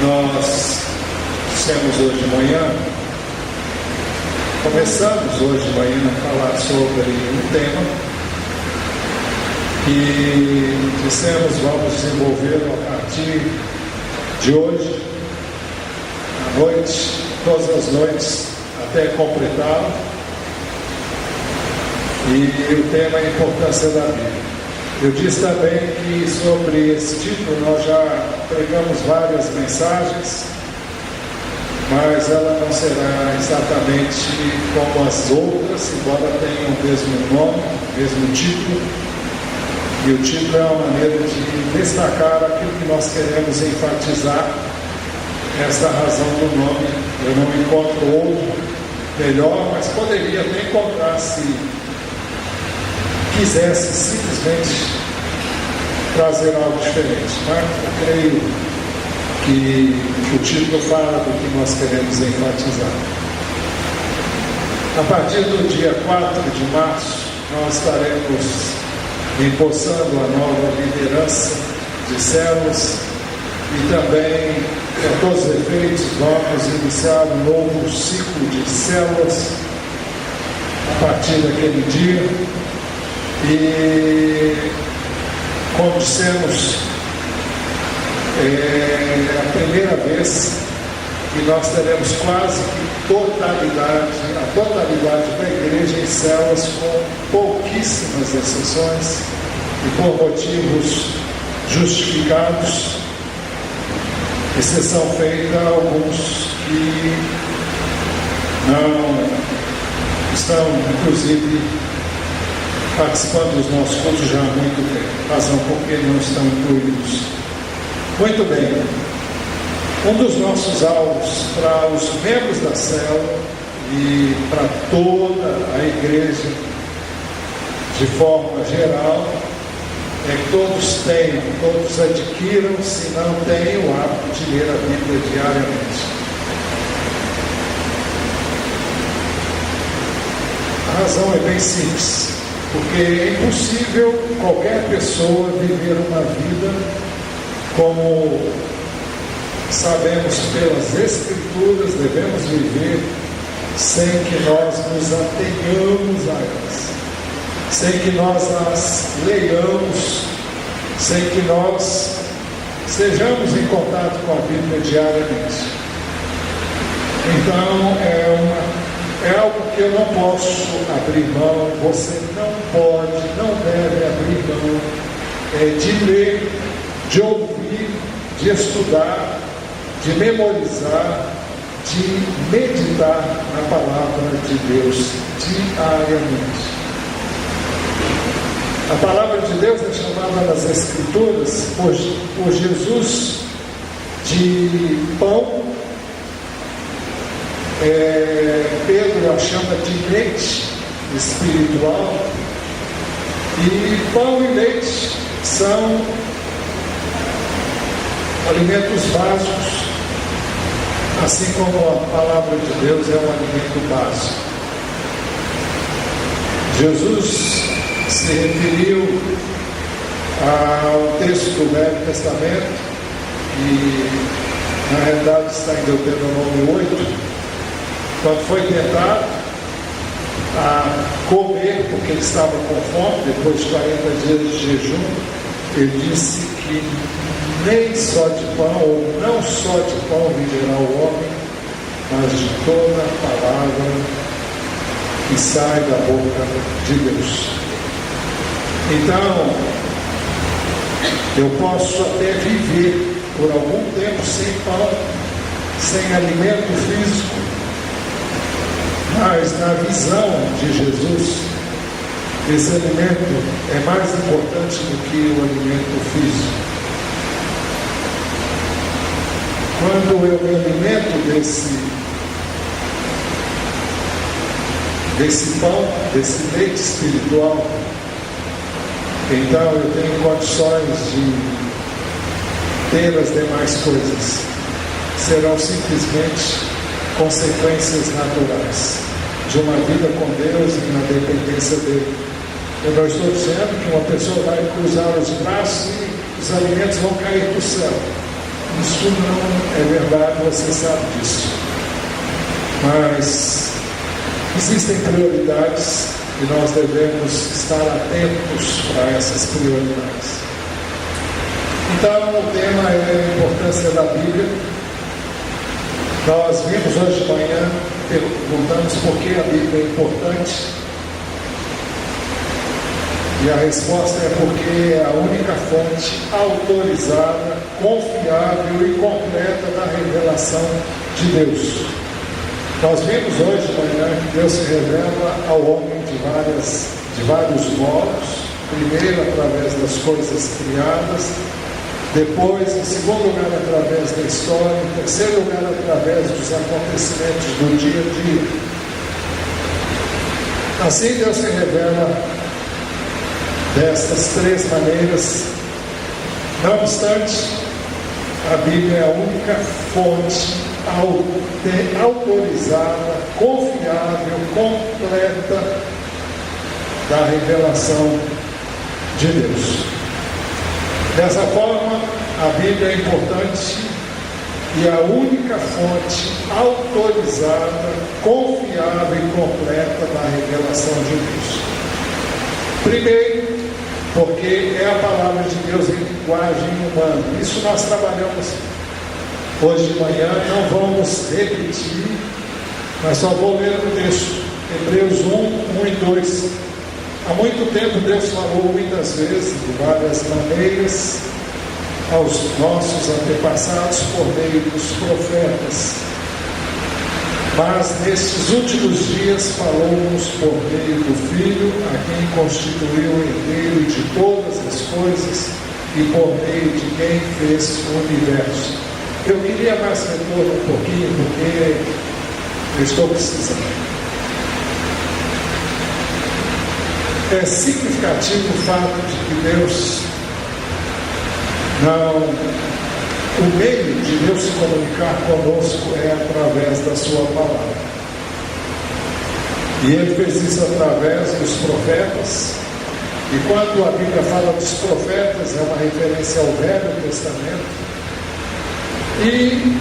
Nós dissemos hoje de manhã, começamos hoje de manhã a falar sobre um tema que dissemos vamos desenvolver a partir de hoje, à noite, todas as noites, até completá-lo. E o tema é a importância da Bíblia. Eu disse também que sobre esse título nós já pregamos várias mensagens, mas ela não será exatamente como as outras, embora tenham o mesmo nome, o mesmo título. E o título é uma maneira de destacar aquilo que nós queremos enfatizar, essa razão do nome. Eu não encontro outro melhor, mas poderia até encontrar se quisesse simplesmente trazer algo diferente, mas eu creio que o título fala do que nós queremos enfatizar. A partir do dia 4 de março, nós estaremos empossando a nova liderança de células e também, para todos os efeitos, vamos iniciar um novo ciclo de células a partir daquele dia. E, como dissemos, é a primeira vez que nós teremos quase que a totalidade da igreja em células, com pouquíssimas exceções e por motivos justificados, exceção feita a alguns que não estão, inclusive, participando dos nossos cultos já há muito tempo, razão por que não estão incluídos. Muito bem, um dos nossos alvos para os membros da célula e para toda a igreja de forma geral é que todos adquiram, se não têm o hábito de ler a Bíblia diariamente. A razão é bem simples, porque é impossível qualquer pessoa viver uma vida como sabemos pelas Escrituras devemos viver, sem que nós nos atenhamos a elas, sem que nós as leiamos, sem que nós estejamos em contato com a Bíblia diariamente. Então é algo que eu não posso abrir mão, você não pode, não deve abrir mão de ler, de ouvir, de estudar, de memorizar, de meditar na palavra de Deus diariamente. A palavra de Deus é chamada nas Escrituras por Jesus de pão. Pedro a chama de leite espiritual, e pão e leite são alimentos básicos, assim como a palavra de Deus é um alimento básico. Jesus se referiu ao texto do Velho Testamento, que na realidade está em Deuteronômio 8, quando foi tentado a comer, porque ele estava com fome, depois de 40 dias de jejum, ele disse que nem só de pão, ou não só de pão viverá o homem, mas de toda a palavra que sai da boca de Deus. Então, eu posso até viver por algum tempo sem pão, sem alimento físico, mas na visão de Jesus, esse alimento é mais importante do que o alimento físico. Quando eu me alimento desse pão, desse leite espiritual, então eu tenho condições de ter as demais coisas. Serão simplesmente consequências naturais de uma vida com Deus e na dependência dele. Eu não estou dizendo que uma pessoa vai cruzar os braços e os alimentos vão cair do céu. Isso não é verdade, você sabe disso. Mas existem prioridades e nós devemos estar atentos para essas prioridades. Então, o tema é a importância da Bíblia. Nós vimos hoje de manhã, perguntamos por que a Bíblia é importante. E a resposta é porque é a única fonte autorizada, confiável e completa da revelação de Deus. Nós vimos hoje de manhã que Deus se revela ao homem de vários modos. Primeiro, através das coisas criadas. Depois, em segundo lugar, através da história. Em terceiro lugar, através dos acontecimentos do dia a dia. Assim, Deus se revela destas três maneiras. Não obstante, a Bíblia é a única fonte autorizada, confiável, completa da revelação de Deus. Dessa forma, a Bíblia é importante e a única fonte autorizada, confiável e completa da revelação de Deus. Primeiro, porque é a palavra de Deus em linguagem humana. Isso nós trabalhamos hoje de manhã, não vamos repetir, mas só vou ler o texto. Hebreus 1 e 2. Há muito tempo Deus falou muitas vezes, de várias maneiras, aos nossos antepassados por meio dos profetas. Mas nestes últimos dias falou-nos por meio do Filho, a quem constituiu o herdeiro de todas as coisas e por meio de quem fez o universo. Eu queria mais retorno um pouquinho, porque eu estou precisando. É significativo o fato de que Deus o meio de Deus se comunicar conosco é através da sua palavra. E Ele fez isso através dos profetas. E quando a Bíblia fala dos profetas, é uma referência ao Velho Testamento. E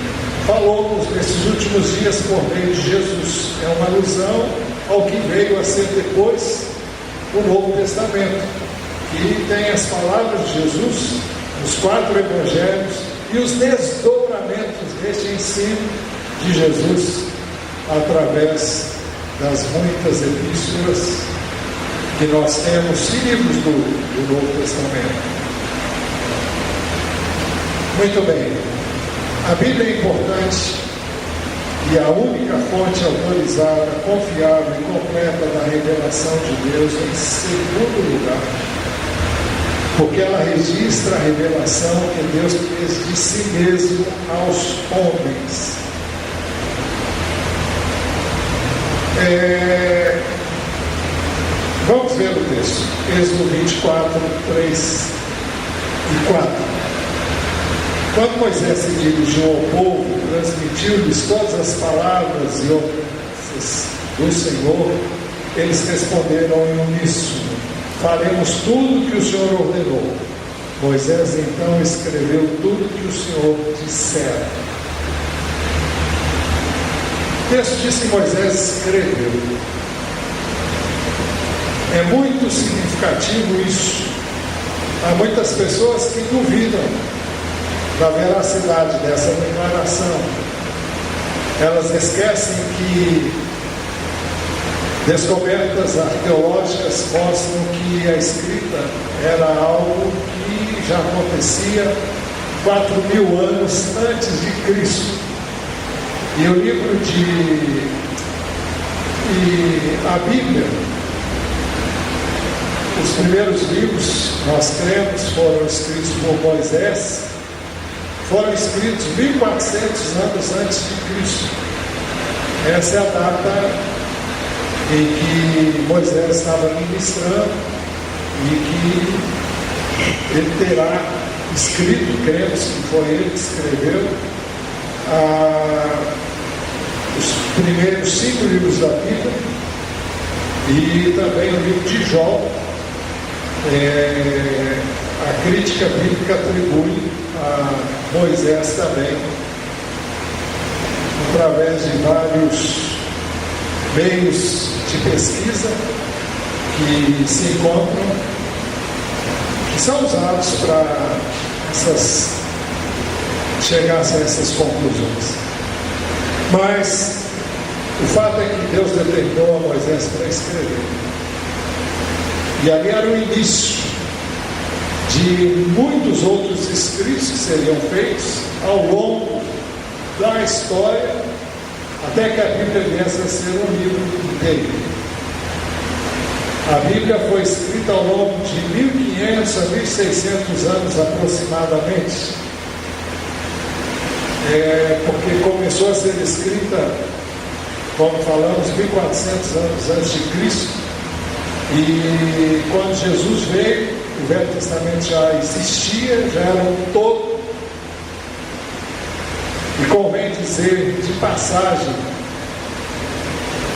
falou-nos nesses últimos dias por meio de Jesus. É uma alusão ao que veio a ser depois o Novo Testamento, que tem as palavras de Jesus, os 4 evangelhos e os desdobramentos deste ensino de Jesus através das muitas epístolas que nós temos, livros do Novo Testamento. Muito bem, a Bíblia é importante e a única fonte autorizada, confiável e completa da revelação de Deus. Em segundo lugar, porque ela registra a revelação que Deus fez de si mesmo aos homens. Vamos ver o texto, Êxodo 24, 3 e 4. Quando Moisés se dirigiu ao povo, transmitiu-lhes todas as palavras e ofensas do Senhor, eles responderam em uníssono: faremos tudo que o Senhor ordenou. Moisés então escreveu tudo que o Senhor dissera. O texto diz que Moisés escreveu. É muito significativo isso. Há muitas pessoas que duvidam da veracidade dessa declaração. Elas esquecem que descobertas arqueológicas mostram que a escrita era algo que já acontecia 4.000 anos antes de Cristo. E o livro a Bíblia, os primeiros livros, nós cremos, foram escritos por Moisés, foram escritos 1.400 anos antes de Cristo. Essa é a data em que Moisés estava ministrando e que ele terá escrito, cremos que foi ele que escreveu, os primeiros 5 livros da Bíblia e também o livro de Jó. A crítica bíblica atribui a Moisés também, através de vários meios de pesquisa que se encontram, que são usados para chegar-se a essas conclusões. Mas o fato é que Deus determinou a Moisés para escrever. E ali era o início de muitos outros escritos que seriam feitos ao longo da história, até que a Bíblia viesse a ser um livro inteiro. A Bíblia foi escrita ao longo de 1500 a 1600 anos aproximadamente, porque começou a ser escrita, como falamos, 1400 anos antes de Cristo, e quando Jesus veio, o Velho Testamento já existia, já era um todo. E convém dizer de passagem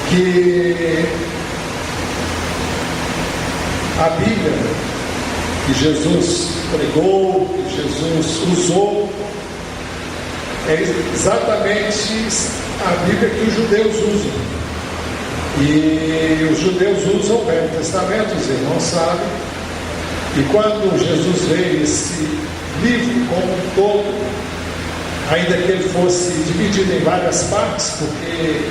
que a Bíblia que Jesus pregou, que Jesus usou, é exatamente a Bíblia que os judeus usam. E os judeus usam o Velho Testamento, os irmãos sabem. E quando Jesus veio, esse livro como um todo, ainda que ele fosse dividido em várias partes, porque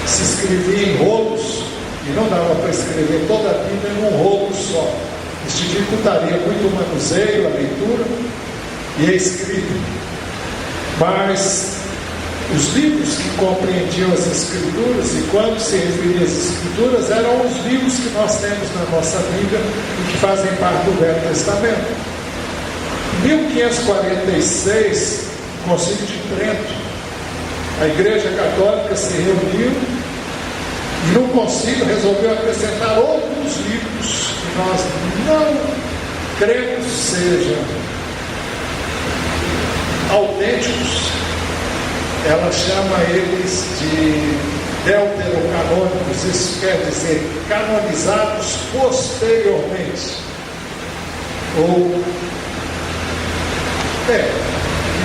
se escrevia em rolos, e não dava para escrever toda a Bíblia num rolo só. Isso dificultaria muito o manuseio, a leitura e a escrita. Mas os livros que compreendiam as Escrituras, e quando se referia às Escrituras, eram os livros que nós temos na nossa Bíblia e que fazem parte do Velho Testamento. Em 1546, no Concílio de Trento, a Igreja Católica se reuniu e no concílio resolveu acrescentar outros livros que nós não cremos sejam autênticos. Ela chama eles de deuterocanônicos, isso quer dizer canonizados posteriormente, ou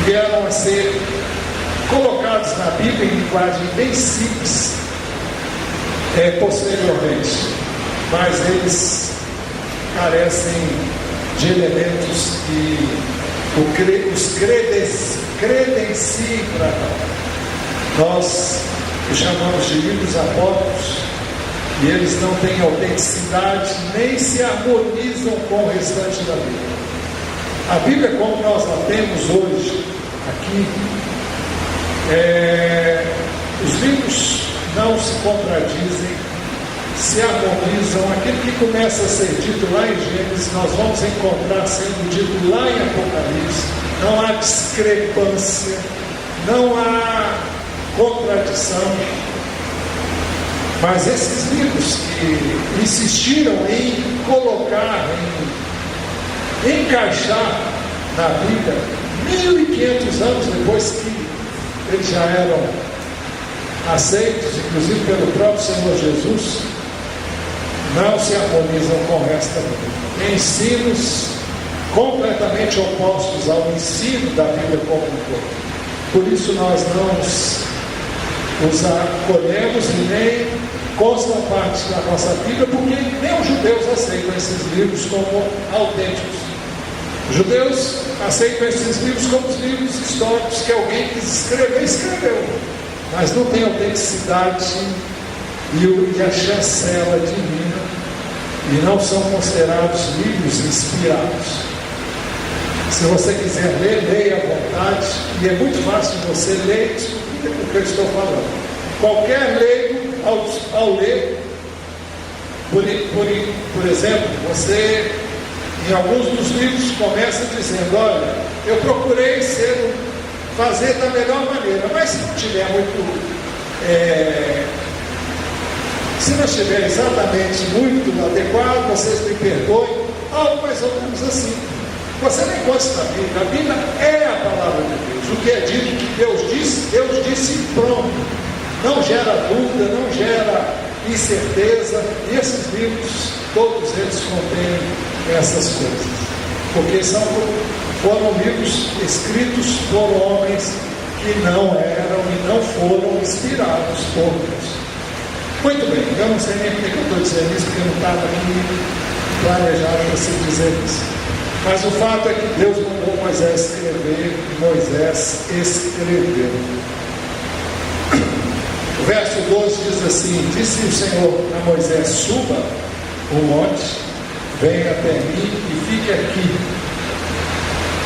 vieram a ser colocados na Bíblia em linguagem bem simples posteriormente, mas eles carecem de elementos que os credenciem para nós os chamamos de livros apócrifos, e eles não têm autenticidade nem se harmonizam com o restante da Bíblia. A Bíblia, como nós a temos hoje aqui, os livros não se contradizem, se harmonizam. Aquilo que começa a ser dito lá em Gênesis, nós vamos encontrar sendo dito lá em Apocalipse. Não há discrepância, não há contradição. Mas esses livros que insistiram em colocar, em encaixar na Bíblia, 1500 anos depois que eles já eram aceitos, inclusive pelo próprio Senhor Jesus, não se harmonizam com o resto da Bíblia. Ensinos completamente opostos ao ensino da Bíblia como um todo. Por isso nós não os acolhemos e nem constam parte da nossa Bíblia, porque nem os judeus aceitam esses livros como autênticos. Os judeus aceitam esses livros como os livros históricos que alguém quis escrever, escreveu, mas não tem autenticidade e a chancela divina, e não são considerados livros inspirados. Se você quiser ler, leia à vontade, e é muito fácil você ler e descobrir o que eu estou falando. Qualquer leigo, ao ler, por exemplo, você, em alguns dos livros, começa dizendo: olha, eu procurei fazer da melhor maneira, mas se não tiver se não estiver exatamente muito adequado, vocês me perdoem, algo mais ou menos assim. Você nem consta da Bíblia, a Bíblia é a palavra de Deus. O que é dito que Deus disse e pronto. Não gera dúvida, não gera incerteza. E esses livros, todos eles contêm essas coisas, porque são foram livros escritos por homens que não eram e não foram inspirados por Deus. Muito bem, eu não sei nem porque eu estou dizendo isso, porque eu não estava aqui planejado para se dizer isso. Mas o fato é que Deus mandou Moisés escrever, e Moisés escreveu. O verso 12 diz assim: disse o Senhor a Moisés: suba o monte, venha até mim e fique aqui.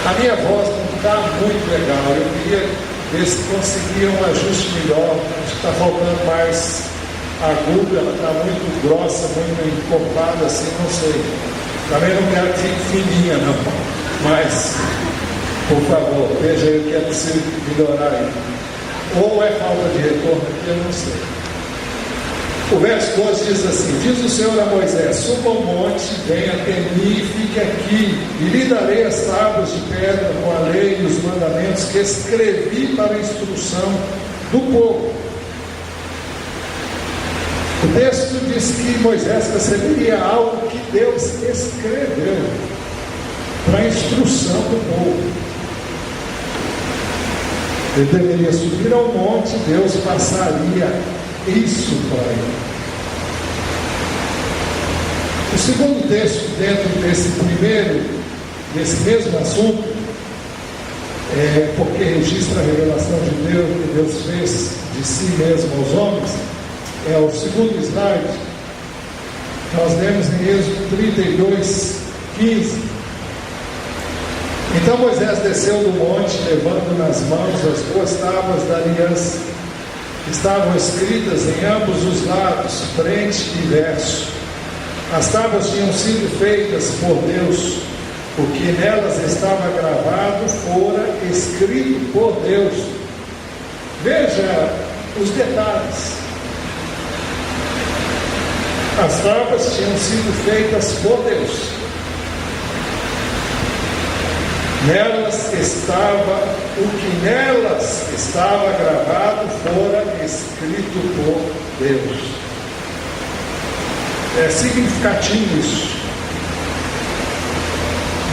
A minha voz não está muito legal, eu queria ver se conseguia um ajuste melhor. Acho que está faltando mais aguda, ela está muito grossa, muito encorpada assim, não sei. Também não quero que fique fininha não, mas por favor, veja aí o que é possível melhorar aí. Ou é falta de retorno aqui, eu não sei. O verso 12 diz assim: diz o Senhor a Moisés: suba ao monte, venha até mim e fique aqui, e lhe darei as tábuas de pedra com a lei e os mandamentos que escrevi para a instrução do povo. O texto diz que Moisés receberia algo que Deus escreveu para a instrução do povo. Ele deveria subir ao monte, Deus passaria isso para ele. O segundo texto dentro desse mesmo assunto, porque registra a revelação de Deus que Deus fez de si mesmo aos homens, é o segundo slide. Nós lemos em Êxodo 32, 15. Então Moisés desceu do monte, levando nas mãos as duas tábuas da aliança. Estavam escritas em ambos os lados, frente e verso. As tábuas tinham sido feitas por Deus. O que nelas estava gravado fora escrito por Deus. Veja os detalhes. As tábuas tinham sido feitas por Deus. O que nelas estava gravado fora escrito por Deus. É significativo isso.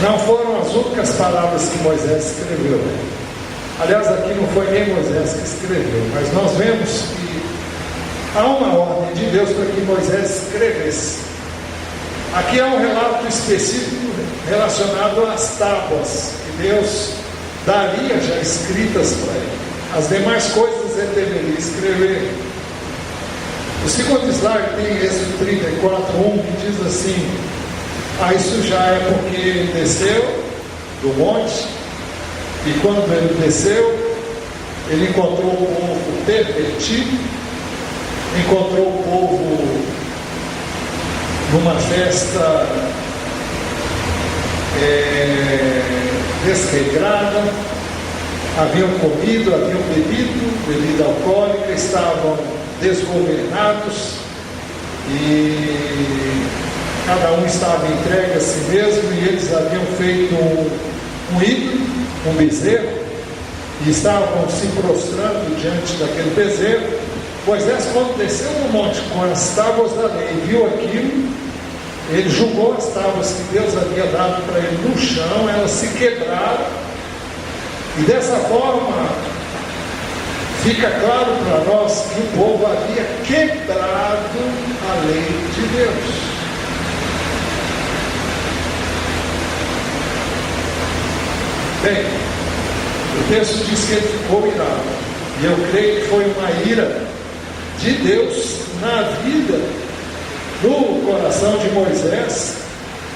Não foram as únicas palavras que Moisés escreveu. Aliás, aqui não foi nem Moisés que escreveu, mas nós vemos que há uma ordem de Deus para que Moisés escrevesse. Aqui há um relato específico relacionado às tábuas que Deus daria já escritas para ele. As demais coisas ele deveria escrever. O segundo slide tem Êxodo 34, 1, que diz assim: isso já é porque ele desceu do monte, e quando ele desceu, ele encontrou o povo pervertido, encontrou o povo numa festa desregrada, haviam comido, haviam bebido bebida alcoólica, estavam desgovernados e cada um estava entregue a si mesmo, e eles haviam feito um ídolo, um bezerro, e estavam se prostrando diante daquele bezerro. Moisés, quando desceu no monte com as tábuas da lei e viu aquilo, ele julgou as tábuas que Deus havia dado para ele no chão, elas se quebraram, e dessa forma fica claro para nós que o povo havia quebrado a lei de Deus. Bem, o texto diz que ele ficou irado, e eu creio que foi uma ira de Deus na vida, no coração de Moisés,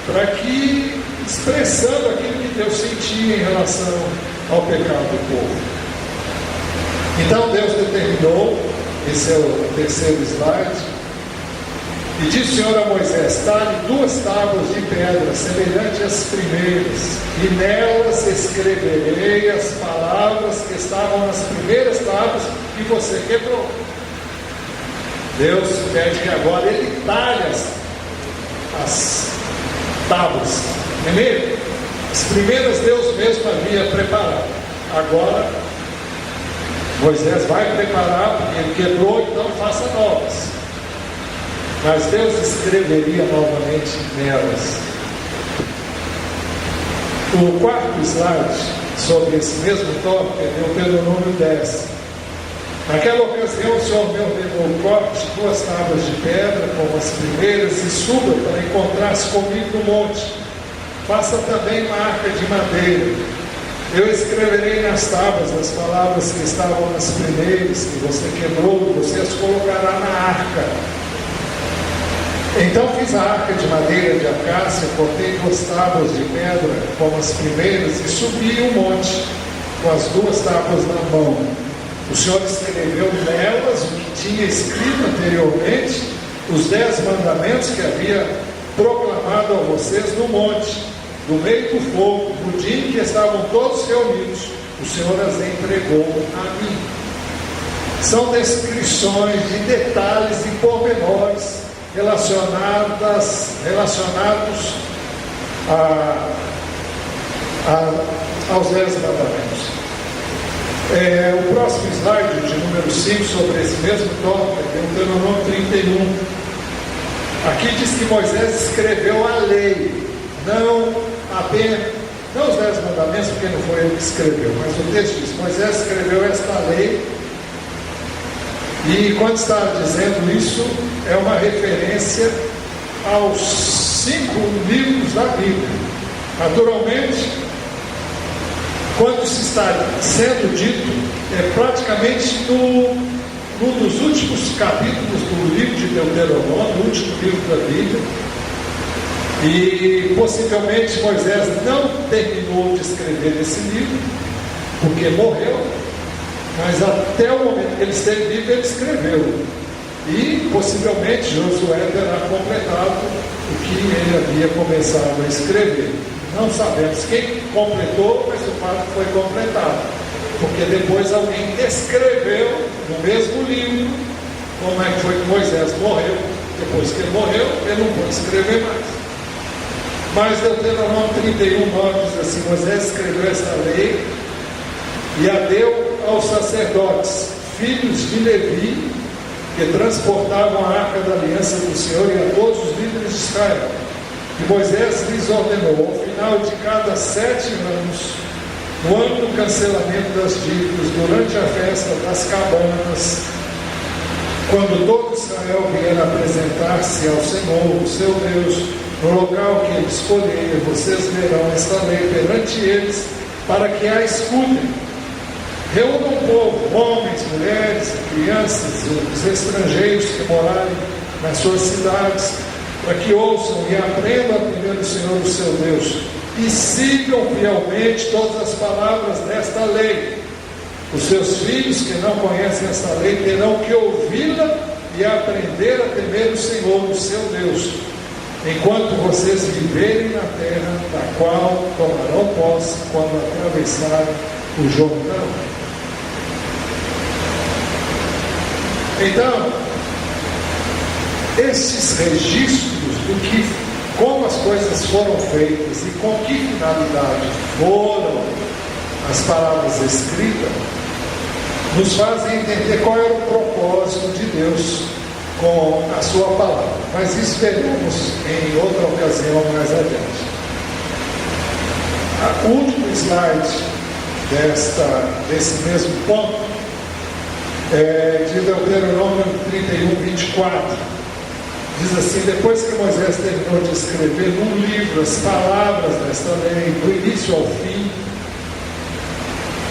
para que, expressando aquilo que Deus sentia em relação ao pecado do povo. Então Deus determinou, esse é o terceiro slide, e disse o Senhor a Moisés: talhe 2 tábuas de pedra, semelhantes às primeiras, e nelas escreverei as palavras que estavam nas primeiras tábuas que você quebrou. Deus pede que agora ele talhe as tábuas. Primeiro, as primeiras Deus mesmo havia preparado. Agora, Moisés vai preparar, porque ele quebrou, então faça novas. Mas Deus escreveria novamente nelas. O quarto slide sobre esse mesmo tópico é Deuteronômio 10. Naquela ocasião, o Senhor me ordenou: corte 2 tábuas de pedra, como as primeiras, e suba para encontrar-se comigo no monte. Faça também uma arca de madeira. Eu escreverei nas tábuas as palavras que estavam nas primeiras, que você quebrou, e você as colocará na arca. Então fiz a arca de madeira de acácia, cortei 2 tábuas de pedra, como as primeiras, e subi o monte, com as 2 tábuas na mão. O Senhor escreveu nelas o que tinha escrito anteriormente, os 10 mandamentos que havia proclamado a vocês no monte, no meio do fogo, no dia em que estavam todos reunidos. O Senhor as entregou a mim. São descrições de detalhes e pormenores relacionados aos 10 mandamentos. O próximo slide, de número 5, sobre esse mesmo tópico, é Deuteronômio 31. Aqui diz que Moisés escreveu a lei, não os 10 mandamentos, porque não foi ele que escreveu, mas o texto diz: Moisés escreveu esta lei. E quando está dizendo isso, é uma referência aos 5 livros da Bíblia. Naturalmente, quando se está sendo dito, é praticamente num dos últimos capítulos do livro de Deuteronômio, o último livro da Bíblia. E possivelmente Moisés não terminou de escrever esse livro, porque morreu, mas até o momento que ele esteve vivo, ele escreveu. E possivelmente Josué terá completado o que ele havia começado a escrever. Não sabemos quem completou, mas o fato foi completado, porque depois alguém escreveu no mesmo livro como é que foi que Moisés morreu. Depois que ele morreu, ele não pôde escrever mais. Mas Deuteronômio 31, 9 diz assim: Moisés escreveu essa lei e a deu aos sacerdotes, filhos de Levi, que transportavam a arca da aliança do Senhor, e a todos os líderes de Israel. E Moisés lhes ordenou, ao final de cada 7 anos, no ano do cancelamento das dívidas, durante a festa das cabanas, quando todo Israel vier apresentar-se ao Senhor, o seu Deus, no local que ele escolher, vocês verão esta lei perante eles, para que a escutem. Reúnam o povo, homens, mulheres, crianças, os estrangeiros que morarem nas suas cidades, para que ouçam e aprendam a temer o Senhor, o seu Deus, e sigam fielmente todas as palavras desta lei. Os seus filhos que não conhecem esta lei terão que ouvi-la e aprender a temer o Senhor, o seu Deus, enquanto vocês viverem na terra da qual tomarão posse quando atravessarem o Jordão. Então, esses registros como as coisas foram feitas e com que finalidade foram as palavras escritas, nos fazem entender qual era o propósito de Deus com a sua palavra. Mas isso veremos em outra ocasião mais adiante. O último slide desse mesmo ponto é de Deuteronômio 31, 24. Diz assim: depois que Moisés terminou de escrever num livro as palavras desta lei, do início ao fim,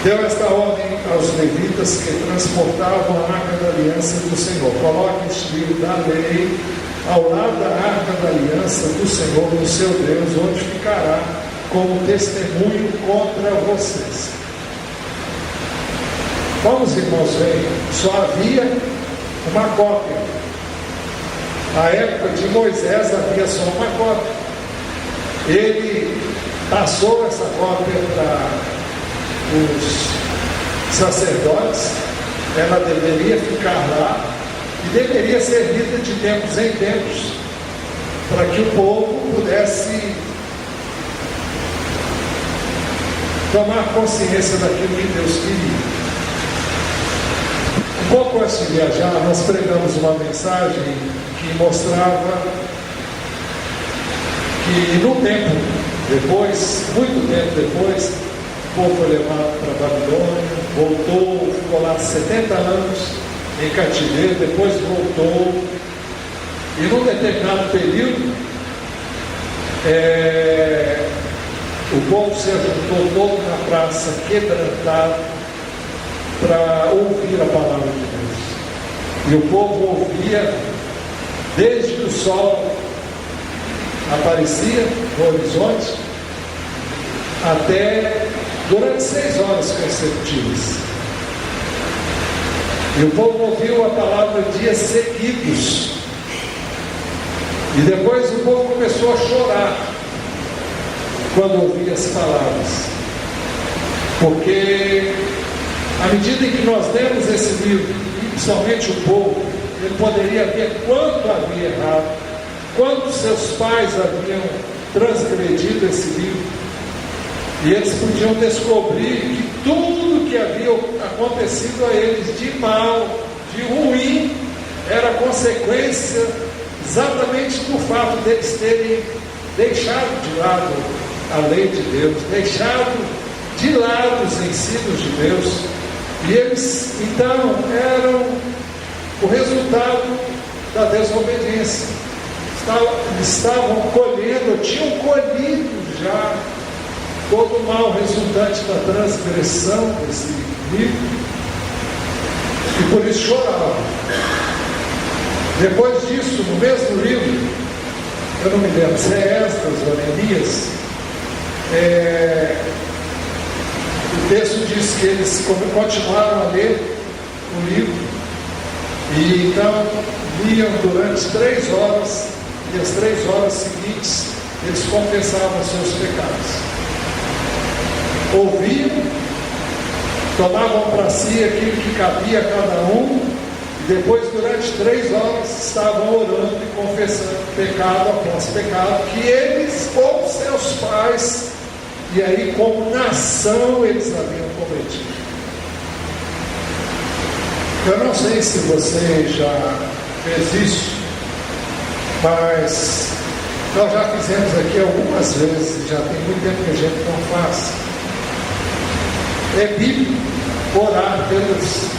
deu esta ordem aos levitas que transportavam a arca da aliança do Senhor: coloque este livro da lei ao lado da arca da aliança do Senhor, do seu Deus, onde ficará como testemunho contra vocês. Vamos, irmãos, ver, só havia uma cópia. Na época de Moisés havia só uma cópia. Ele passou essa cópia para os sacerdotes, ela deveria ficar lá e deveria ser lida de tempos em tempos, para que o povo pudesse tomar consciência daquilo que Deus queria. Um pouco antes de viajar, nós pregamos uma mensagem que mostrava que no tempo Depois, muito tempo depois, o povo foi levado para a Babilônia, voltou, ficou lá 70 anos em cativeiro, depois voltou, e num determinado período, o povo se ajuntou todo na praça, quebrantado, para ouvir a palavra de Deus. E o povo ouvia desde que o sol aparecia no horizonte até durante 6 horas consecutivas. E o povo ouviu a palavra dias seguidos. E depois o povo começou a chorar quando ouvia as palavras. Porque à medida em que nós lemos esse livro, principalmente o povo, ele poderia ver quanto havia errado, quanto seus pais haviam transgredido esse livro, e eles podiam descobrir que tudo que havia acontecido a eles de mal, de ruim, era consequência exatamente do fato deles terem deixado de lado a lei de Deus, deixado de lado os ensinos de Deus, e eles então eram o resultado da desobediência. Estavam colhendo, tinham colhido já todo o mal resultante da transgressão desse livro, e por isso choravam. Depois disso, no mesmo livro, eu não me lembro se é Esdras ou Neemias, o texto diz que eles continuaram a ler o livro, e então liam durante 3 horas, e as 3 horas seguintes eles confessavam seus pecados. Ouviam, tomavam para si aquilo que cabia a cada um, e depois durante 3 horas estavam orando e confessando pecado após pecado que eles ou seus pais, e aí como nação, eles haviam cometido. Eu não sei se você já fez isso, mas nós já fizemos aqui algumas vezes, já tem muito tempo que a gente não faz. É bíblico orar pelos,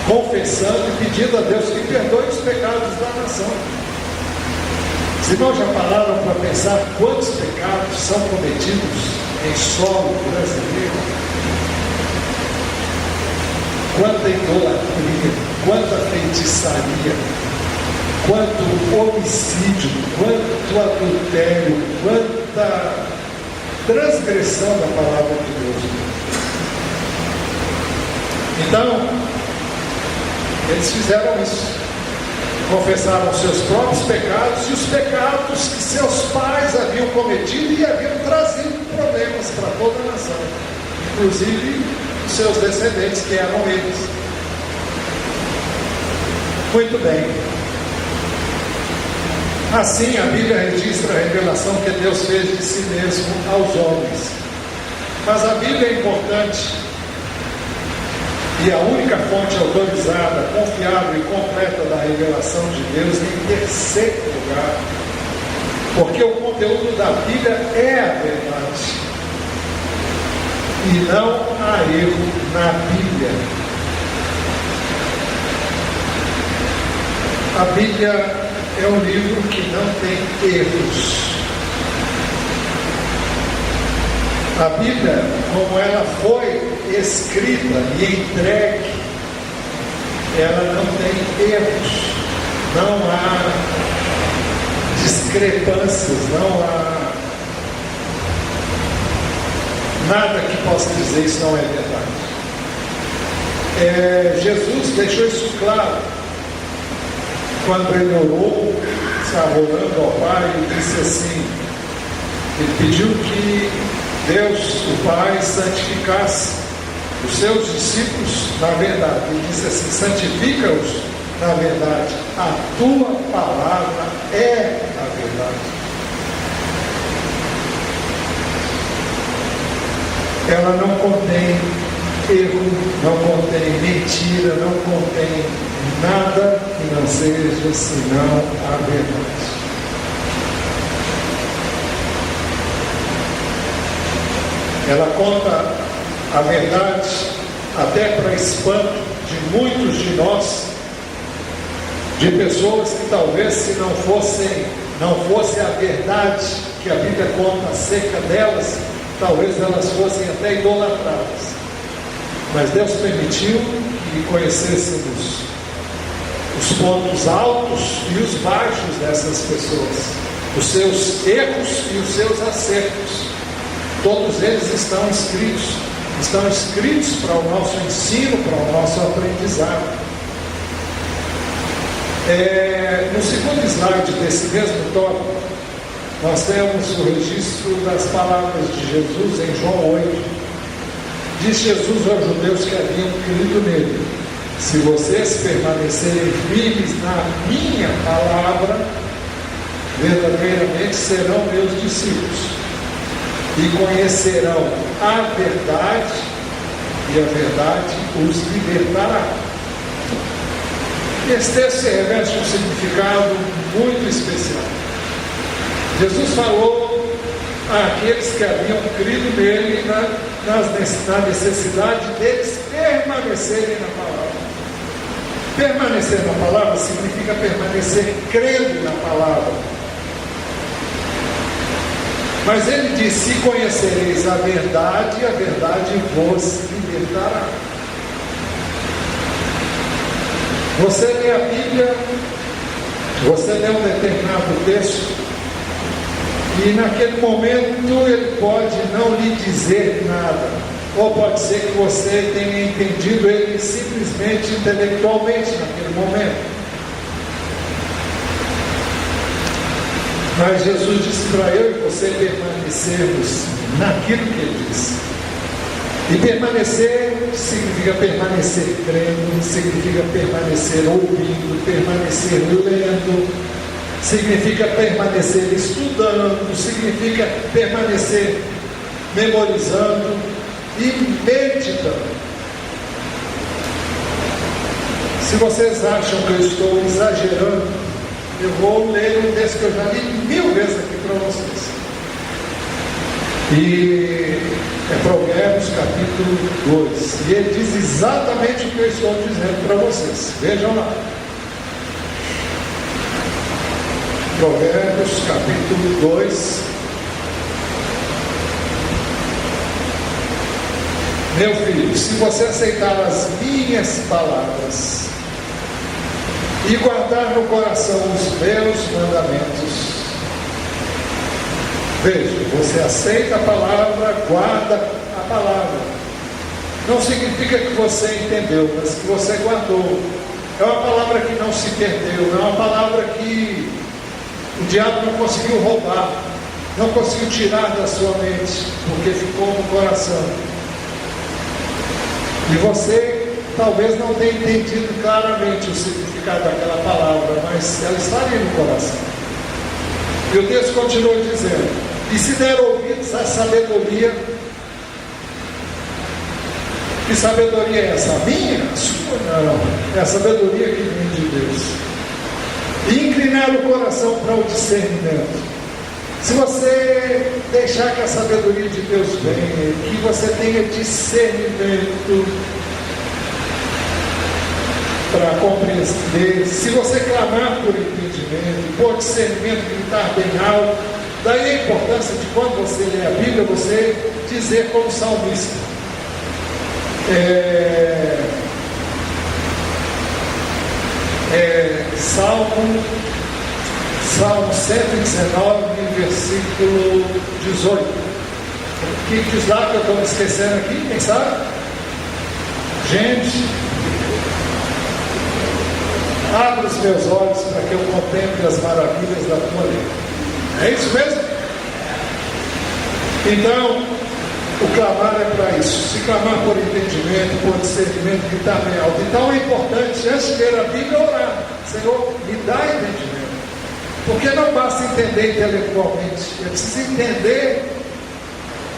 confessando e pedindo a Deus que perdoe os pecados da nação. Os irmãos já pararam para pensar quantos pecados são cometidos em solo brasileiro? Quanta idolatria, quanta feitiçaria, quanto homicídio, quanto adultério, quanta transgressão da palavra de Deus. Então, eles fizeram isso, confessaram seus próprios pecados e os pecados que seus pais haviam cometido e haviam trazido problemas para toda a nação, inclusive os seus descendentes, que eram eles. Muito bem. Assim, a Bíblia registra a revelação que Deus fez de si mesmo aos homens. Mas a Bíblia é importante e a única fonte autorizada, confiável e completa da revelação de Deus em terceiro lugar, porque o conteúdo da Bíblia é a verdade e não há erro na Bíblia. A Bíblia é um livro que não tem erros. A Bíblia, como ela foi escrita e entregue, ela não tem erros, não há discrepâncias, não há nada que possa dizer isso não é verdade. Jesus deixou isso claro quando ele orou, estava orando ao Pai, e disse assim, ele pediu que Deus, o Pai, santificasse os seus discípulos na verdade. Ele disse assim, santifica-os na verdade, a tua palavra é a verdade. Ela não contém erro, não contém mentira, não contém nada que não seja senão a verdade. Ela conta a verdade, até para espanto de muitos de nós, de pessoas que talvez, se não fosse a verdade que a Bíblia conta acerca delas, talvez elas fossem até idolatradas. Mas Deus permitiu que conhecêssemos os pontos altos e os baixos dessas pessoas, os seus erros e os seus acertos. Todos eles estão escritos para o nosso ensino, para o nosso aprendizado. No segundo slide desse mesmo tópico, nós temos o registro das palavras de Jesus em João 8. Diz Jesus aos judeus que haviam crido nele: se vocês permanecerem firmes na minha palavra, verdadeiramente serão meus discípulos e conhecerão a verdade, e a verdade os libertará. Esse texto se reveste um significado muito especial. Jesus falou àqueles que haviam crido nele na necessidade deles permanecerem na palavra. Permanecer na palavra significa permanecer crendo na palavra. Mas ele diz: se conhecereis a verdade vos libertará. Você lê a Bíblia, você lê um determinado texto, e naquele momento ele pode não lhe dizer nada, ou pode ser que você tenha entendido ele simplesmente intelectualmente naquele momento. Mas Jesus disse para eu e você permanecermos naquilo que ele disse. E permanecer significa permanecer crendo, significa permanecer ouvindo, permanecer lendo, significa permanecer estudando, significa permanecer memorizando e meditando. Se vocês acham que eu estou exagerando, eu vou ler um texto que eu já li 1000 vezes aqui para vocês. E é Provérbios capítulo 2. E ele diz exatamente o que eu estou dizendo para vocês. Vejam lá. Provérbios capítulo 2. Meu filho, se você aceitar as minhas palavras e guardar no coração os meus mandamentos. Veja, você aceita a palavra, guarda a palavra. Não significa que você entendeu, mas que você guardou. É uma palavra que não se perdeu, é uma palavra que o diabo não conseguiu roubar, não conseguiu tirar da sua mente, porque ficou no coração. E você talvez não tenha entendido claramente o significado daquela palavra, mas ela está ali no coração. E o texto continua dizendo: e se der ouvidos à sabedoria, que sabedoria é essa? A minha? A sua? Não, é a sabedoria que vem de Deus. E inclinar o coração para o discernimento. Se você deixar que a sabedoria de Deus venha, que você tenha discernimento para compreender, se você clamar por entendimento, por discernimento, gritar bem alto, daí a importância de quando você lê a Bíblia, você dizer como salmista. Salmo 119, versículo 18. O que diz lá que eu estou me esquecendo aqui? Quem sabe? Gente, abra os meus olhos para que eu contemple as maravilhas da tua lei. É isso mesmo? Então, o clamar é para isso. Se clamar por entendimento, por discernimento, gritar bem alto. Então é importante, antes de ler a Bíblia, orar. Senhor, me dá entendimento. Porque não basta entender intelectualmente. É preciso entender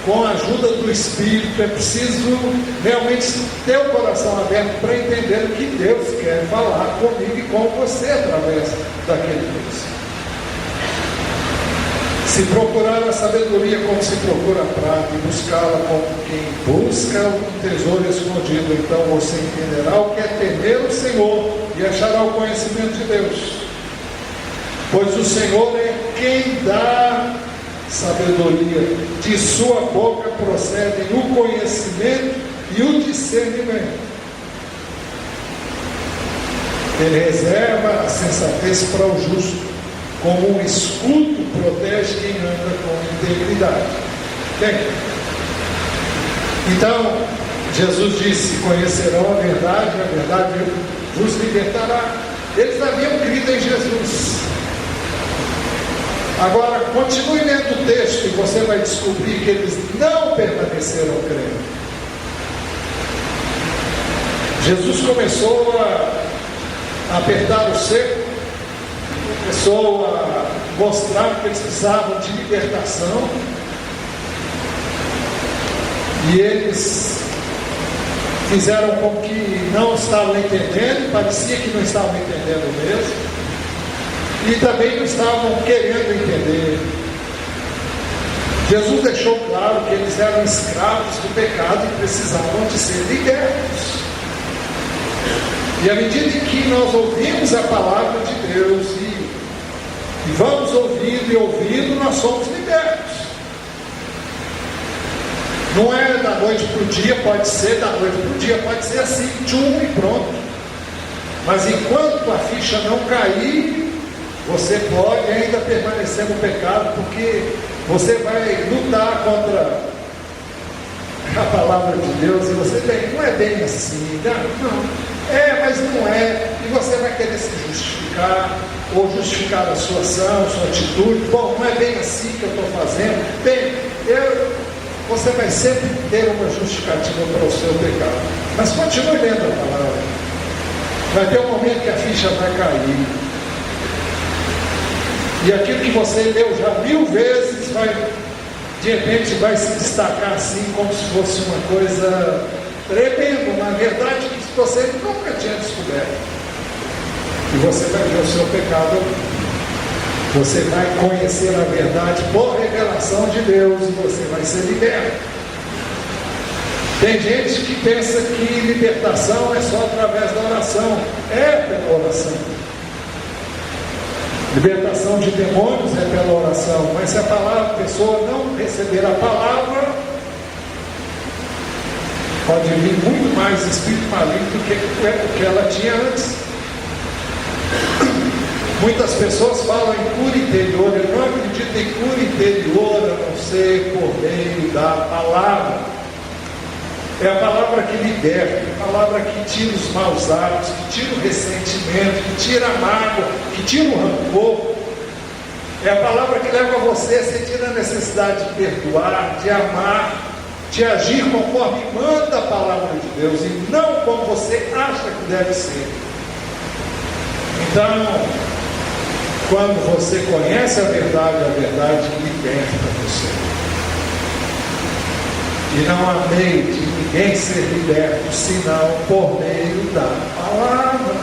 com a ajuda do Espírito. É preciso realmente ter o coração aberto para entender o que Deus quer falar comigo e com você através daquele texto. Se procurar a sabedoria como se procura a prata e buscá-la como quem busca um tesouro escondido, então você entenderá o que é temer o Senhor e achará o conhecimento de Deus. Pois o Senhor é quem dá sabedoria, de sua boca procedem o conhecimento e o discernimento. Ele reserva a sensatez para o justo, como um escudo protege quem anda com integridade. Bem, então, Jesus disse: conhecerão a verdade vos libertará. Eles haviam crido em Jesus. Agora, continue lendo o texto e você vai descobrir que eles não permaneceram crendo. Jesus começou a apertar o cerco, começou a mostrar que eles precisavam de libertação, e eles fizeram com que não estavam entendendo, parecia que não estavam entendendo mesmo, e também não estavam querendo entender. Jesus deixou claro que eles eram escravos do pecado e precisavam de ser libertos. E à medida em que nós ouvimos a palavra de Deus e vamos ouvindo e ouvindo, nós somos libertos. Não é da noite para o dia, pode ser da noite para o dia, pode ser assim, tchum e pronto. Mas enquanto a ficha não cair, você pode ainda permanecer no pecado, porque você vai lutar contra a palavra de Deus, e você não é bem assim, não. Mas não é, e você vai querer se justificar, ou justificar a sua ação, a sua atitude. Bom, não é bem assim que eu estou fazendo. Você vai sempre ter uma justificativa para o seu pecado, mas continue lendo a palavra. Vai ter um momento que a ficha vai cair, e aquilo que você leu já 1000 vezes de repente vai se destacar assim, como se fosse uma coisa tremenda, uma verdade que você nunca tinha descoberto. E você vai ver o seu pecado, você vai conhecer a verdade por revelação de Deus, e você vai ser liberto. Tem gente que pensa que libertação é só através da oração. É pela oração. Libertação de demônios é pela oração. Mas se a pessoa não receber a palavra, pode vir muito mais espírito maligno do que ela tinha antes. Muitas pessoas falam em cura interior. Eu não acredito em cura interior, a não ser por meio da palavra. É a palavra que liberta, é a palavra que tira os maus hábitos, que tira o ressentimento, que tira a mágoa, que tira o rancor. É a palavra que leva você a sentir a necessidade de perdoar, de amar, de agir conforme manda a palavra de Deus, e não como você acha que deve ser. Então, quando você conhece a verdade liberta você. E não há meio de ninguém ser liberto, senão por meio da palavra.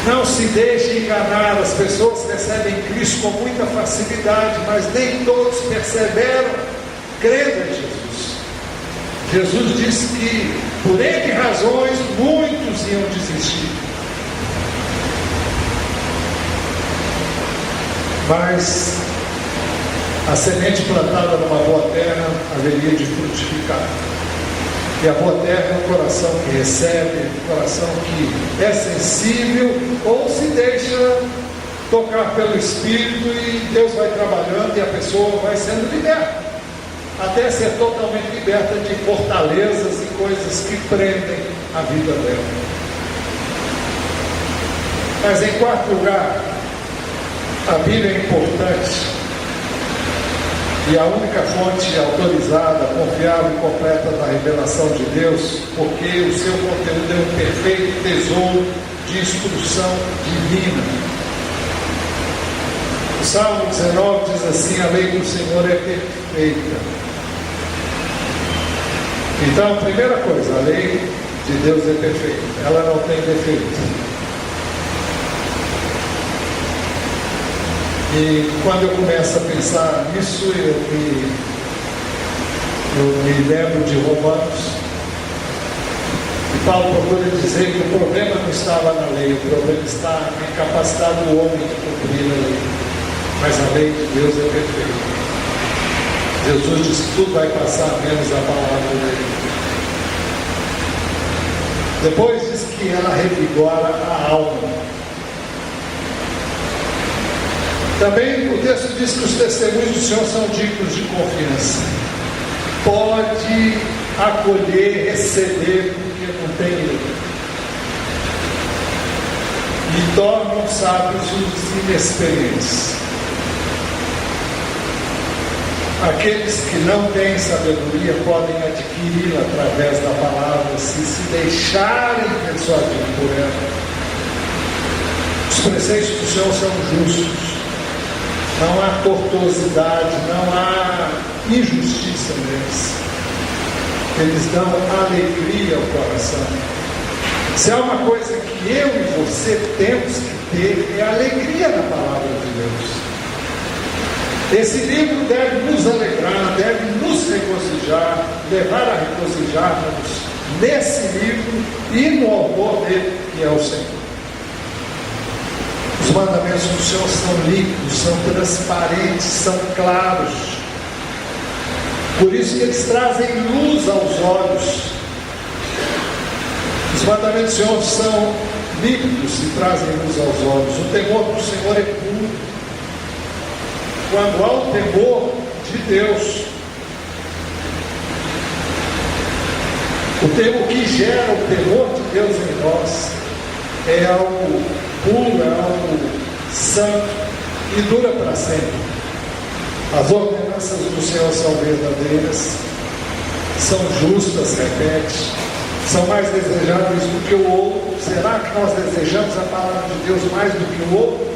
Não se deixe enganar. As pessoas recebem Cristo com muita facilidade, mas nem todos perseveram crendo em Jesus. Jesus disse que, por N razões, muitos iam desistir. Mas a semente plantada numa boa terra haveria de frutificar. E a boa terra é o coração que recebe, o coração que é sensível, ou se deixa tocar pelo Espírito, e Deus vai trabalhando e a pessoa vai sendo liberta, até ser totalmente liberta de fortalezas e coisas que prendem a vida dela. Mas em quarto lugar, a Bíblia é importante. E a única fonte autorizada, confiável e completa da revelação de Deus, porque o seu conteúdo é um perfeito tesouro de instrução divina. O Salmo 19 diz assim: a lei do Senhor é perfeita. Então, primeira coisa, a lei de Deus é perfeita, ela não tem defeito. E quando eu começo a pensar nisso, eu me lembro de Romanos. E Paulo procura dizer que o problema não estava na lei, o problema está na incapacidade do homem de cumprir a lei. Mas a lei de Deus é perfeita. Jesus disse que tudo vai passar menos a palavra dele. Depois diz que ela revigora a alma. Também o texto diz que os testemunhos do Senhor são dignos de confiança. Pode acolher, receber, porque não tem erro. E tornam sábios os inexperientes. Aqueles que não têm sabedoria podem adquiri-la através da palavra, se deixarem persuadir por ela. Os preceitos do Senhor são justos. Não há tortuosidade, não há injustiça neles. Eles dão alegria ao coração. Se há uma coisa que eu e você temos que ter, é a alegria na palavra de Deus. Esse livro deve nos alegrar, deve nos regozijar, levar a regozijar-nos nesse livro e no autor dele, que é o Senhor. Os mandamentos do Senhor são líquidos, são transparentes, são claros. Por isso que eles trazem luz aos olhos. Os mandamentos do Senhor são líquidos e trazem luz aos olhos. O temor do Senhor é puro. Quando há o temor de Deus, o que gera o temor de Deus em nós é algo puro, é algo santo e dura para sempre. As ordenanças do Senhor são verdadeiras, são justas, repete, são mais desejáveis do que o ouro. Será que nós desejamos a palavra de Deus mais do que o ouro?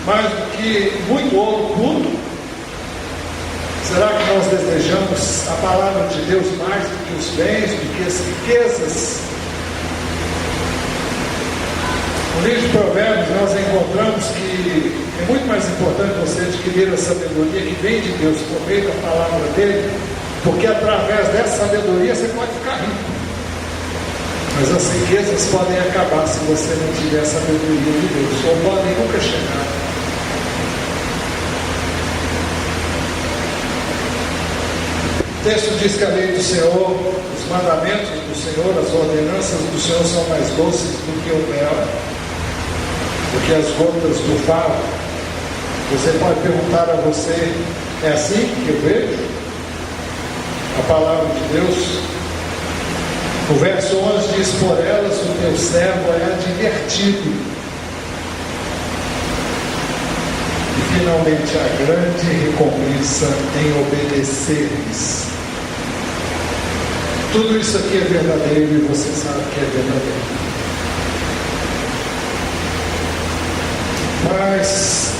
Mais do que muito ouro puro? Será que nós desejamos a palavra de Deus mais do que os bens, do que as riquezas? No livro de Provérbios nós encontramos que é muito mais importante você adquirir a sabedoria que vem de Deus por meio da palavra dele, porque através dessa sabedoria você pode ficar rico. Mas as riquezas podem acabar se você não tiver a sabedoria de Deus, ou podem nunca chegar. O texto diz que a lei do Senhor, os mandamentos do Senhor, as ordenanças do Senhor são mais doces do que o mel, do que as gotas do favo. Você pode perguntar a você, é assim que eu vejo a palavra de Deus? O verso 11 diz, por elas o teu servo é advertido. E finalmente a grande recompensa em obedecer-lhes. Tudo isso aqui é verdadeiro e você sabe que é verdadeiro. Mas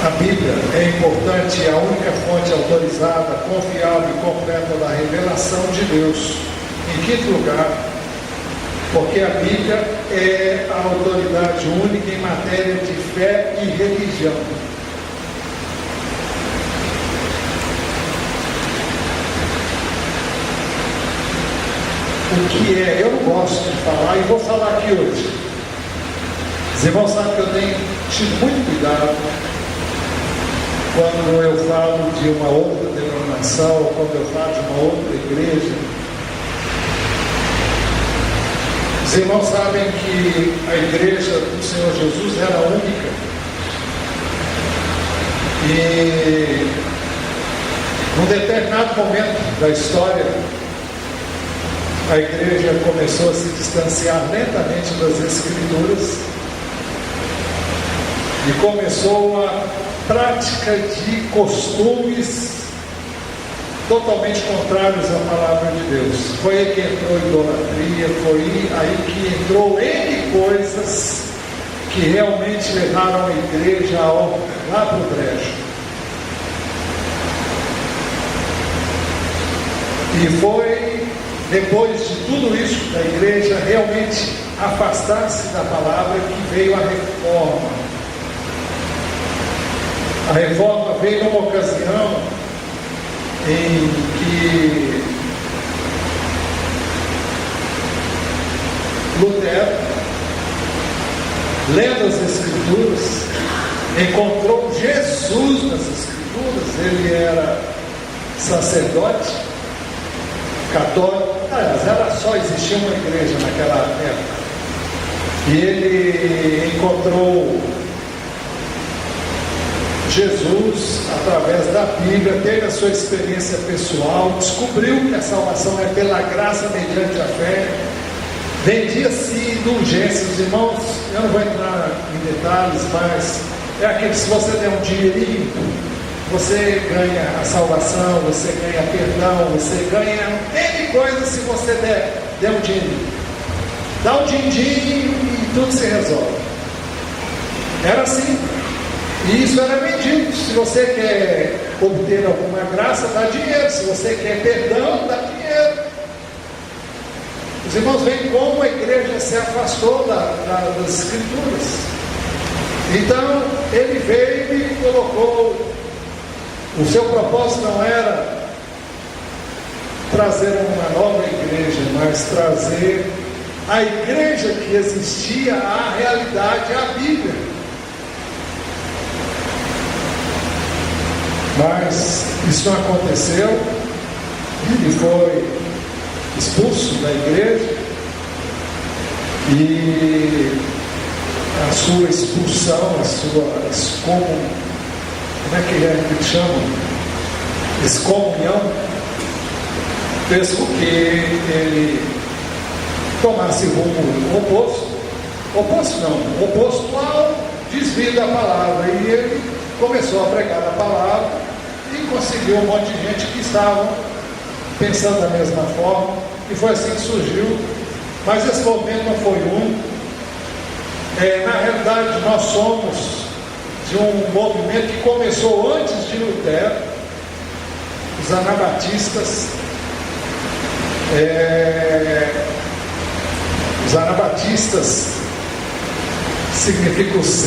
a Bíblia é importante, é a única fonte autorizada, confiável e completa da revelação de Deus. Em quinto lugar, porque a Bíblia é a autoridade única em matéria de fé e religião. O que é? Eu não gosto de falar e vou falar aqui hoje. Os irmãos sabem que eu tenho tido muito cuidado quando eu falo de uma outra denominação, ou quando eu falo de uma outra igreja. Os irmãos sabem que a igreja do Senhor Jesus era única. E num determinado momento da história, a igreja começou a se distanciar lentamente das Escrituras e começou a prática de costumes totalmente contrários à palavra de Deus. Foi aí que entrou a idolatria, foi aí que entrou N coisas que realmente levaram a igreja lá para o brejo. E foi depois de tudo isso da igreja realmente afastar-se da palavra que veio a reforma. A reforma veio numa ocasião em que Lutero, lendo as Escrituras, encontrou Jesus nas Escrituras. Ele era sacerdote católico, só existia uma igreja naquela época, e ele encontrou Jesus através da Bíblia, teve a sua experiência pessoal, descobriu que a salvação é pela graça mediante a fé. Vendia-se indulgências, irmãos. Eu não vou entrar em detalhes, mas é aquele: se você der um dinheirinho, você ganha a salvação, você ganha perdão, você ganha N coisas se você der um dinheirinho. Dá um din-din e tudo se resolve. Era assim. E isso era vendido. Se você quer obter alguma graça, dá dinheiro. Se você quer perdão, dá dinheiro. Os irmãos veem como a igreja se afastou das Escrituras. Então, ele veio e colocou. O seu propósito não era trazer uma nova igreja, mas trazer a igreja que existia, à realidade, à Bíblia. Mas isso não aconteceu. Ele foi expulso da igreja, e a sua expulsão, a sua excomunhão, como é que chama? Excomunhão, fez com que ele tomasse rumo oposto ao desvio da palavra, e ele começou a pregar a palavra e conseguiu um monte de gente que estavam pensando da mesma forma, e foi assim que surgiu. Mas esse movimento não foi único. Na realidade, nós somos de um movimento que começou antes de Lutero, os anabatistas. Os anabatistas significam os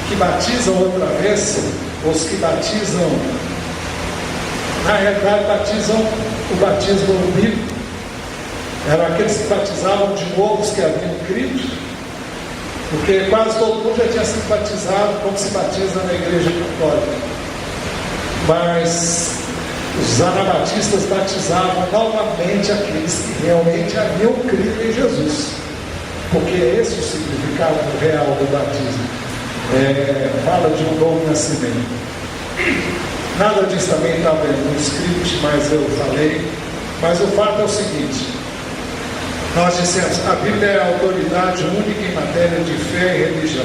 que batizam outra vez, os que batizam, na realidade, batizam o batismo bíblico. Eram aqueles que batizavam de novo os que haviam crido, porque quase todo mundo já tinha sido batizado, como se batiza na igreja católica. Mas os anabatistas batizavam novamente aqueles que realmente haviam crido em Jesus, porque esse é o significado real do batismo. Fala de um novo nascimento. Nada disso também estava no script, mas eu falei. Mas o fato é o seguinte: nós dissemos, a Bíblia é a autoridade única em matéria de fé e religião.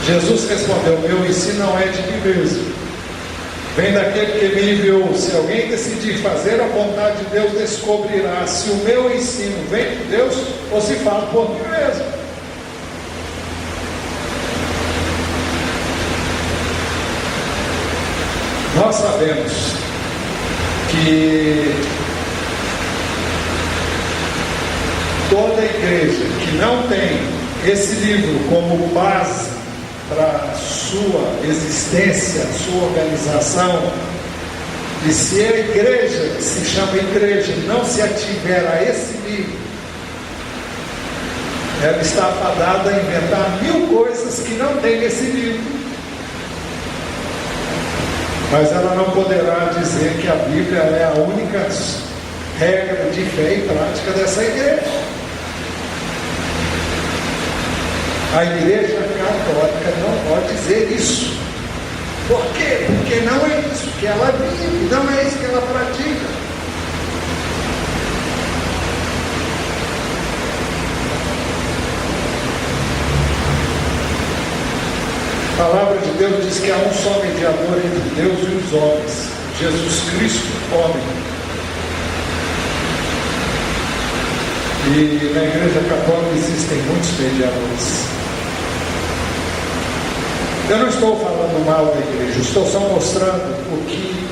Jesus respondeu: meu ensino não é de mim mesmo, vem daquele que me enviou. Se alguém decidir fazer a vontade de Deus, descobrirá se o meu ensino vem de Deus ou se falo por mim mesmo. Nós sabemos que toda igreja que não tem esse livro como base para sua existência, sua organização, e se a igreja, que se chama igreja, não se ativer a esse livro, ela está fadada a inventar 1000 coisas que não tem nesse livro. Mas ela não poderá dizer que a Bíblia é a única regra de fé e prática dessa igreja. A igreja católica não pode dizer isso. Por quê? Porque não é isso que ela vive, não é isso que ela pratica. A palavra de Deus diz que há um só mediador entre Deus e os homens, Jesus Cristo, homem. E na igreja católica existem muitos mediadores. Eu não estou falando mal da igreja, estou só mostrando o que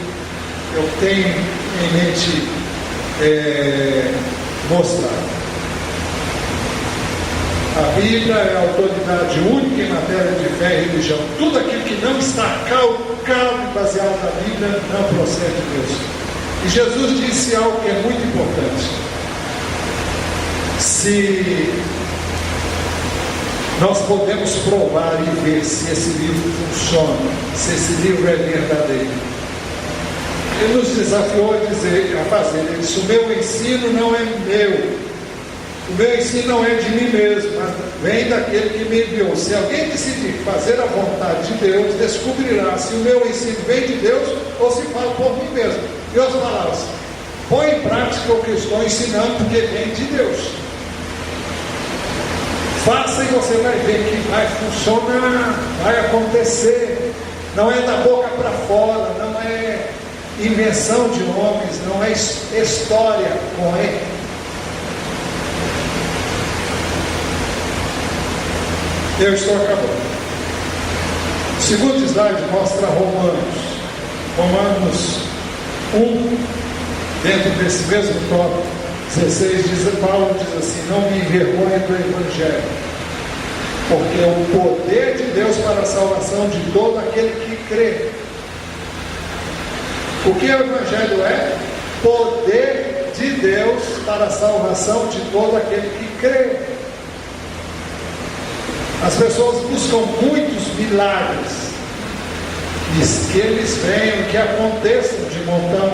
eu tenho em mente mostrar. A Bíblia é a autoridade única em matéria de fé e religião. Tudo aquilo que não está calcado e baseado na Bíblia não procede de Deus. E Jesus disse algo que é muito importante. Se nós podemos provar e ver se esse livro funciona, se esse livro é verdadeiro. Ele nos desafiou a fazer. Ele disse: o meu ensino não é meu. O meu ensino não é de mim mesmo, mas vem daquele que me enviou. Se alguém decidir fazer a vontade de Deus, descobrirá se o meu ensino vem de Deus ou se fala por mim mesmo. E outras palavras, põe em prática o que eu estou ensinando, porque vem de Deus. Faça e você vai ver que vai funcionar, vai acontecer. Não é da boca para fora, não é invenção de homens, não é história com ele. Eu estou acabando. O segundo slide mostra Romanos 1, dentro desse mesmo tópico 16, Paulo diz assim: não me envergonhe do Evangelho, porque é o poder de Deus para a salvação de todo aquele que crê. O que o Evangelho é? Poder de Deus para a salvação de todo aquele que crê. As pessoas buscam muitos milagres, e que eles venham, que aconteçam de montão,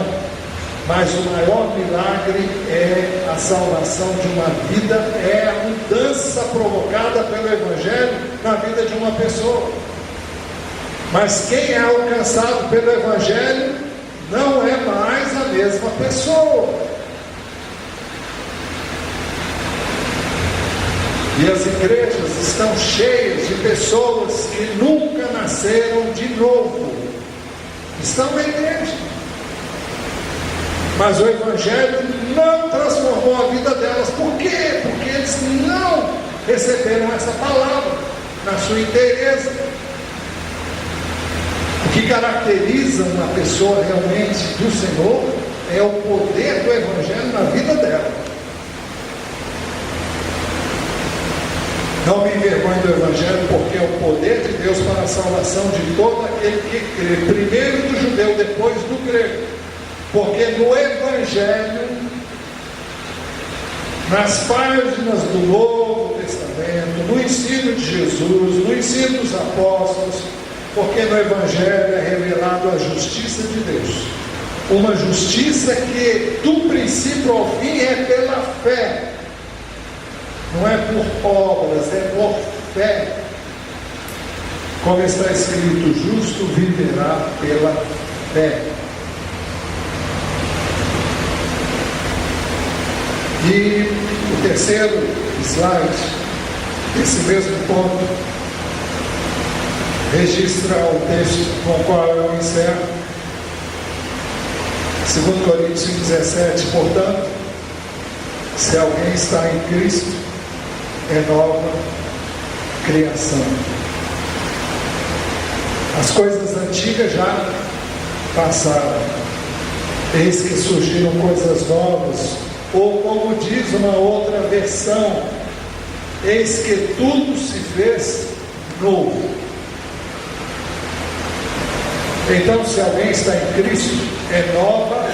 mas o maior milagre é a salvação de uma vida, é a mudança provocada pelo Evangelho na vida de uma pessoa. Mas quem é alcançado pelo Evangelho não é mais a mesma pessoa. E as igrejas estão cheias de pessoas que nunca nasceram de novo. Estão na igreja, mas o Evangelho não transformou a vida delas. Por quê? Porque eles não receberam essa palavra na sua inteireza. O que caracteriza uma pessoa realmente do Senhor é o poder do Evangelho na vida dela. Não me envergonhe do Evangelho, porque é o poder de Deus para a salvação de todo aquele que crê, primeiro do judeu, depois do grego. Porque no Evangelho, nas páginas do Novo Testamento, no ensino de Jesus, no ensino dos apóstolos, porque no Evangelho é revelado a justiça de Deus. Uma justiça que do princípio ao fim é pela fé. Não é por obras, é por fé. Como está escrito: o justo viverá pela fé. E o terceiro slide, esse mesmo ponto, registra o texto com o qual eu encerro. 2 Coríntios 5,17. Portanto, se alguém está em Cristo, é nova criação. As coisas antigas já passaram, eis que surgiram coisas novas, ou como diz uma outra versão, eis que tudo se fez novo. Então, se alguém está em Cristo, é nova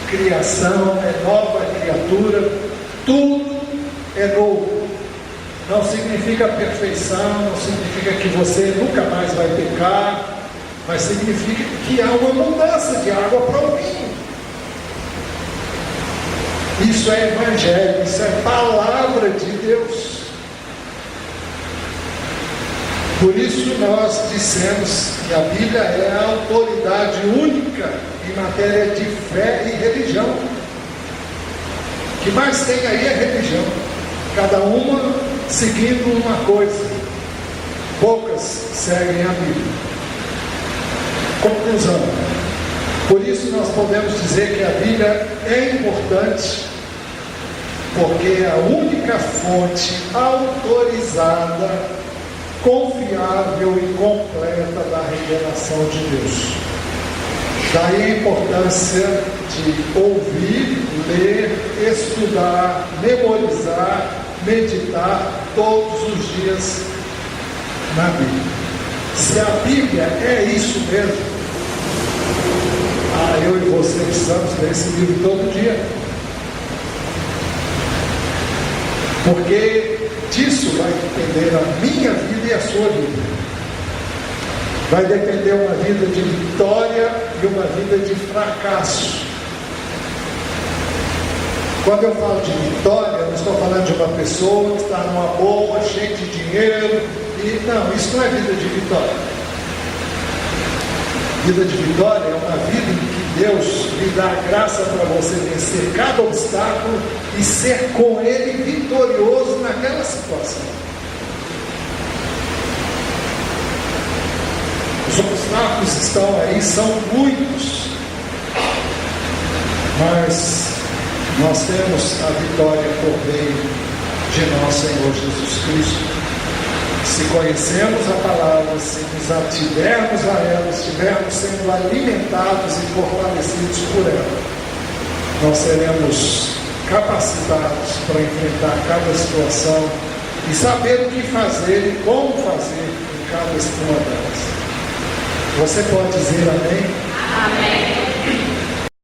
criação, é nova criatura, tudo é novo. Não significa perfeição, não significa que você nunca mais vai pecar, mas significa que há uma mudança de água para o vinho. Isso é Evangelho, isso é palavra de Deus. Por isso nós dissemos que a Bíblia é a autoridade única em matéria de fé e religião. O que mais tem aí é religião, cada uma seguindo uma coisa. Poucas seguem a Bíblia. Conclusão: por isso nós podemos dizer que a Bíblia é importante, porque é a única fonte autorizada, confiável e completa da revelação de Deus. Daí a importância de ouvir, ler, estudar, memorizar, meditar todos os dias na Bíblia. Se a Bíblia é isso mesmo, eu e você precisamos ler esse livro todo dia. Porque disso vai depender a minha vida e a sua vida. Vai depender uma vida de vitória e uma vida de fracasso. Quando eu falo de vitória, eu não estou falando de uma pessoa que está numa boa, cheia de dinheiro. Não, isso não é vida de vitória. Vida de vitória é uma vida em que Deus lhe dá a graça para você vencer cada obstáculo e ser com Ele vitorioso naquela situação. Os obstáculos estão aí, são muitos, mas nós temos a vitória por meio de nosso Senhor Jesus Cristo. Se conhecemos a palavra, se nos ativermos a ela, estivermos sendo alimentados e fortalecidos por ela, nós seremos capacitados para enfrentar cada situação e saber o que fazer e como fazer em cada uma delas. Você pode dizer amém? Amém.